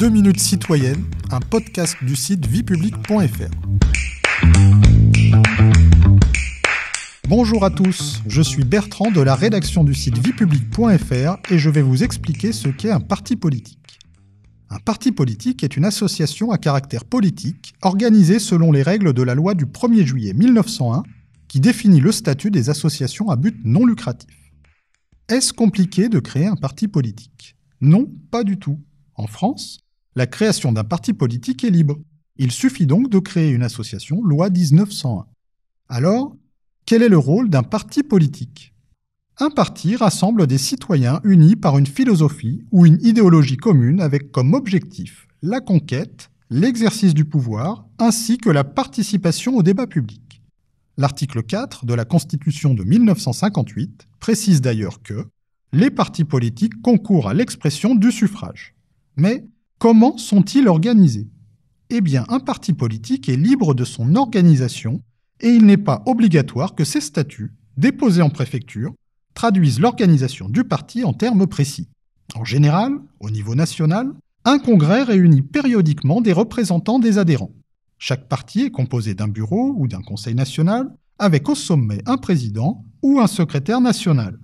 2 minutes citoyennes, un podcast du site viepublique.fr. Bonjour à tous, je suis Bertrand de la rédaction du site viepublique.fr et je vais vous expliquer ce qu'est un parti politique. Un parti politique est une association à caractère politique organisée selon les règles de la loi du 1er juillet 1901 qui définit le statut des associations à but non lucratif. Est-ce compliqué de créer un parti politique ? Non, pas du tout. En France, la création d'un parti politique est libre. Il suffit donc de créer une association, loi 1901. Alors, quel est le rôle d'un parti politique ? Un parti rassemble des citoyens unis par une philosophie ou une idéologie commune avec comme objectif la conquête, l'exercice du pouvoir, ainsi que la participation au débat public. L'article 4 de la Constitution de 1958 précise d'ailleurs que les partis politiques concourent à l'expression du suffrage. Mais comment sont-ils organisés ? Eh bien, un parti politique est libre de son organisation et il n'est pas obligatoire que ses statuts, déposés en préfecture, traduisent l'organisation du parti en termes précis. En général, au niveau national, un congrès réunit périodiquement des représentants des adhérents. Chaque parti est composé d'un bureau ou d'un conseil national, avec au sommet un président ou un secrétaire national.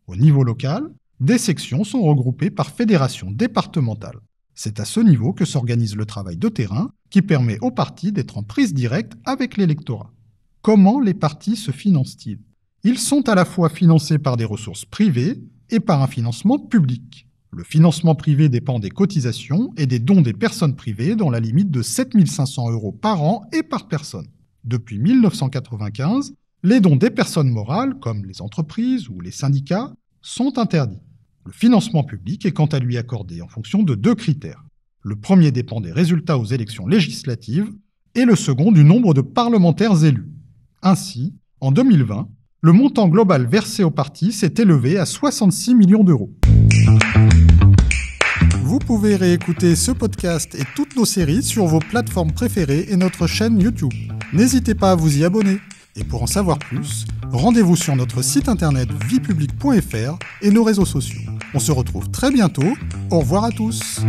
Au niveau local, des sections sont regroupées par fédération départementale. C'est à ce niveau que s'organise le travail de terrain qui permet aux partis d'être en prise directe avec l'électorat. Comment les partis se financent-ils ? Ils sont à la fois financés par des ressources privées et par un financement public. Le financement privé dépend des cotisations et des dons des personnes privées dans la limite de 7 500 € par an et par personne. Depuis 1995, les dons des personnes morales, comme les entreprises ou les syndicats, sont interdits. Le financement public est quant à lui accordé en fonction de 2 critères. Le premier dépend des résultats aux élections législatives et le second du nombre de parlementaires élus. Ainsi, en 2020, le montant global versé aux partis s'est élevé à 66 millions d'euros. Vous pouvez réécouter ce podcast et toutes nos séries sur vos plateformes préférées et notre chaîne YouTube. N'hésitez pas à vous y abonner. Et pour en savoir plus, rendez-vous sur notre site internet viepublique.fr et nos réseaux sociaux. On se retrouve très bientôt. Au revoir à tous.